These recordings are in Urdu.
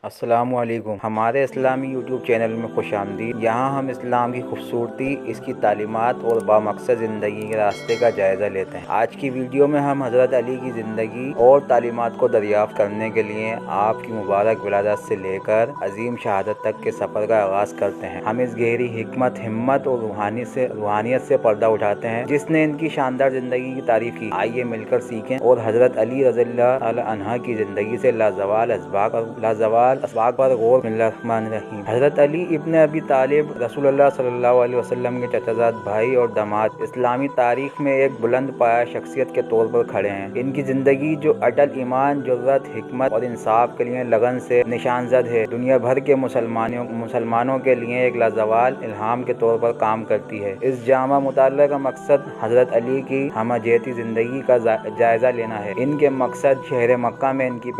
السلام علیکم، ہمارے اسلامی یوٹیوب چینل میں خوش آمدید۔ یہاں ہم اسلام کی خوبصورتی، اس کی تعلیمات اور بامقصد زندگی کے راستے کا جائزہ لیتے ہیں۔ آج کی ویڈیو میں ہم حضرت علی کی زندگی اور تعلیمات کو دریافت کرنے کے لیے آپ کی مبارک ولادت سے لے کر عظیم شہادت تک کے سفر کا آغاز کرتے ہیں۔ ہم اس گہری حکمت، ہمت اور روحانیت سے پردہ اٹھاتے ہیں جس نے ان کی شاندار زندگی کی تعریف کی۔ آئیے مل کر سیکھیں اور حضرت علی رضی اللہ تعالی عنہ کی زندگی سے لازوال اسباق پر غور۔ بسم اللہ الرحمن الرحیم۔ حضرت علی ابن ابی طالب رسول اللہ صلی اللہ علیہ وسلم کے چچا زاد بھائی اور داماد، اسلامی تاریخ میں ایک بلند پایہ شخصیت کے طور پر کھڑے ہیں۔ ان کی زندگی جو اٹل ایمان، جرات، حکمت اور انصاف کے لیے لگن سے نشان زد ہے، دنیا بھر کے مسلمانوں کے لیے ایک لازوال الہام کے طور پر کام کرتی ہے۔ اس جامع مطالعہ کا مقصد حضرت علی کی ہمہ جہتی زندگی کا جائزہ لینا ہے۔ ان کے مقصد شہر مکہ میں ان کی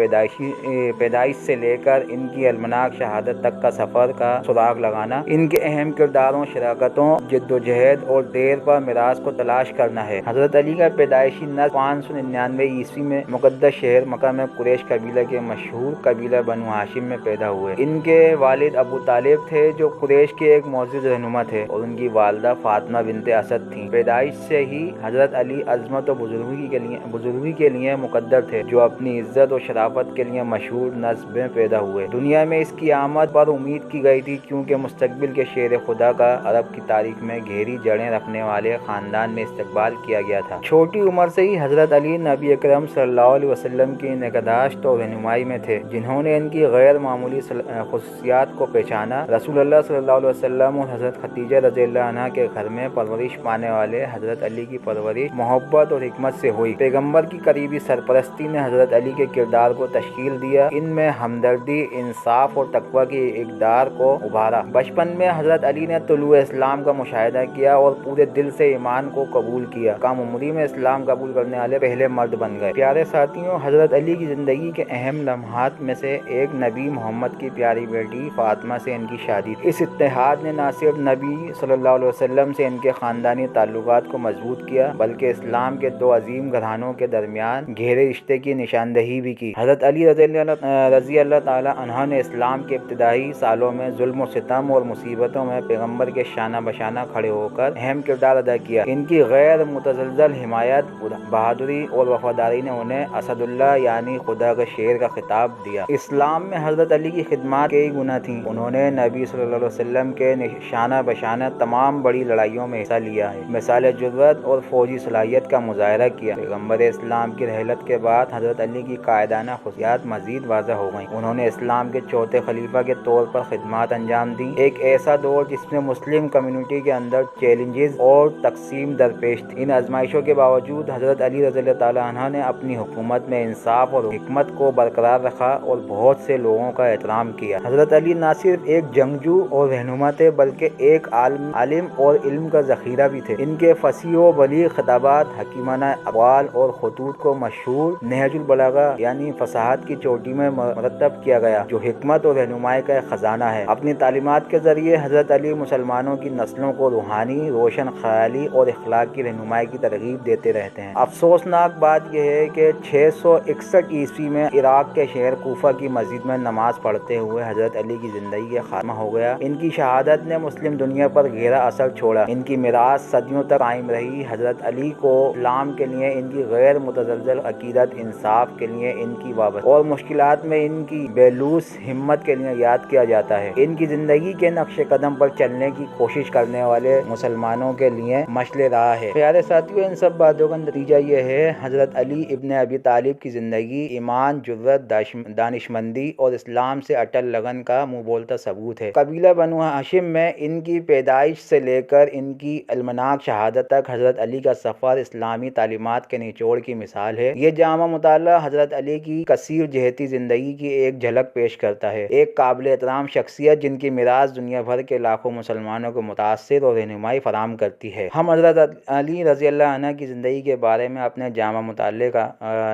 پیدائش سے لے کر ان کی المناک شہادت تک کا سفر کا سراغ لگانا، ان کے اہم کرداروں، شراکتوں، جد و جہد اور دیر پا میراث کو تلاش کرنا ہے۔ حضرت علی کا پیدائشی نسل 599 عیسوی میں مقدس شہر مکہ میں قریش قبیلہ کے مشہور قبیلہ بنو ہاشم میں پیدا ہوئے۔ ان کے والد ابو طالب تھے جو قریش کے ایک معزز رہنما تھے اور ان کی والدہ فاطمہ بنت اسد تھیں۔ پیدائش سے ہی حضرت علی عظمت و بزرگی کے لیے مقدر تھے، جو اپنی عزت و شرافت کے لیے مشہور نسب میں پیدا ہوئے۔ دنیا میں اس کی آمد پر امید کی گئی تھی کیونکہ مستقبل کے شیر خدا کا عرب کی تاریخ میں گہری جڑیں رکھنے والے خاندان میں استقبال کیا گیا تھا۔ چھوٹی عمر سے ہی حضرت علی نبی اکرم صلی اللہ علیہ وسلم کی نگہداشت اور رہنمائی میں تھے، جنہوں نے ان کی غیر معمولی خصوصیات کو پہچانا۔ رسول اللہ صلی اللہ علیہ وسلم اور حضرت خدیجہ رضی اللہ عنہا کے گھر میں پرورش پانے والے حضرت علی کی پرورش محبت اور حکمت سے ہوئی۔ پیغمبر کی قریبی سرپرستی نے حضرت علی کے کردار کو تشکیل دیا، ان میں ہمدردی، انصاف اور تقوی کی اقدار کو ابھارا۔ بچپن میں حضرت علی نے طلوع اسلام کا مشاہدہ کیا اور پورے دل سے ایمان کو قبول کیا۔ کم عمری میں اسلام قبول کرنے والے پہلے مرد بن گئے۔ پیارے ساتھیوں، حضرت علی کی زندگی کے اہم لمحات میں سے ایک نبی محمد کی پیاری بیٹی فاطمہ سے ان کی شادی تھی۔ اس اتحاد نے نہ صرف نبی صلی اللہ علیہ وسلم سے ان کے خاندانی تعلقات کو مضبوط کیا بلکہ اسلام کے دو عظیم گھرانوں کے درمیان گہرے رشتے کی نشاندہی بھی کی۔ حضرت علی رضی اللہ تعالی عنہ نے اسلام کے ابتدائی سالوں میں ظلم و ستم اور مصیبتوں میں پیغمبر کے شانہ بشانہ کھڑے ہو کر اہم کردار ادا کیا۔ ان کی غیر متزلزل حمایت، بہادری اور وفاداری نے انہیں اسد اللہ یعنی خدا کا شیر کا خطاب دیا۔ اسلام میں حضرت علی کی خدمات کئی گنا تھیں۔ انہوں نے نبی صلی اللہ علیہ وسلم کے شانہ بشانہ تمام بڑی لڑائیوں میں حصہ لیا ہے، مثال جرات اور فوجی صلاحیت کا مظاہرہ کیا۔ پیغمبر اسلام کی رحلت کے بعد حضرت علی کی قائدانہ خصوصیات مزید واضح ہو گئیں۔ انہوں نے اسلام کے چوتھے خلیفہ کے طور پر خدمات انجام دیں، ایک ایسا دور جس میں مسلم کمیونٹی کے اندر چیلنجز اور تقسیم درپیش تھی۔ ان آزمائشوں کے باوجود حضرت علی رضی اللہ تعالی عنہ نے اپنی حکومت میں انصاف اور حکمت کو برقرار رکھا اور بہت سے لوگوں کا احترام کیا۔ حضرت علی نہ صرف ایک جنگجو اور رہنما تھے بلکہ ایک عالم اور علم کا ذخیرہ بھی تھے۔ ان کے فصیح و بلیغ خطابات، حکیمانہ اقوال اور خطوط کو مشہور نہج البلاغہ یعنی فصاحت کی چوٹی میں مرتب کیا گیا، جو حکمت اور رہنمائی کا ایک خزانہ ہے۔ اپنی تعلیمات کے ذریعے حضرت علی مسلمانوں کی نسلوں کو روحانی، روشن خیالی اور اخلاق کی رہنمائی کی ترغیب دیتے رہتے ہیں۔ افسوسناک بات یہ ہے کہ 661 عیسوی میں عراق کے شہر کوفہ کی مسجد میں نماز پڑھتے ہوئے حضرت علی کی زندگی کا خاتمہ ہو گیا۔ ان کی شہادت نے مسلم دنیا پر گہرا اثر چھوڑا۔ ان کی میراث صدیوں تک قائم رہی۔ حضرت علی کو اسلام کے لیے ان کی غیر متزلزل عقیدت، انصاف کے لیے ان کی وابستگی اور مشکلات میں ان کی بے لوث ہمت کے لیے یاد کیا جاتا ہے۔ ان کی زندگی کے نقش قدم پر چلنے کی کوشش کرنے والے مسلمانوں کے لیے مشعل راہ ہے۔ پیارے ساتھیوں، ان سب باتوں کا نتیجہ یہ ہے حضرت علی ابن ابی طالب کی زندگی ایمان، جرات، دانشمندی اور اسلام سے اٹل لگن کا منہ بولتا ثبوت ہے۔ قبیلہ بنو ہاشم میں ان کی پیدائش سے لے کر ان کی المناک شہادت تک حضرت علی کا سفر اسلامی تعلیمات کے نچوڑ کی مثال ہے۔ یہ جامع مطالعہ حضرت علی کی کثیر جہتی زندگی کی ایک جھلک پیش کرتا ہے، ایک قابل احترام شخصیت جن کی میراث دنیا بھر کے لاکھوں مسلمانوں کو متاثر اور رہنمائی فراہم کرتی ہے۔ ہم حضرت علی رضی اللہ عنہ کی زندگی کے بارے میں اپنے جامع مطالعے کا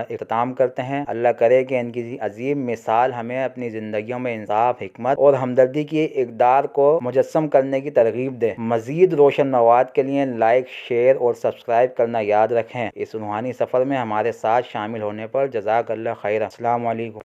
اختتام کرتے ہیں۔ اللہ کرے کہ ان کی عظیم مثال ہمیں اپنی زندگیوں میں انصاف، حکمت اور ہمدردی کی اقدار کو مجسم کرنے کی ترغیب دے۔ مزید روشن مواد کے لیے لائک، شیئر اور سبسکرائب کرنا یاد رکھیں۔ اس روحانی سفر میں ہمارے ساتھ شامل ہونے پر جزاک اللہ خیرا۔ السلام علیکم۔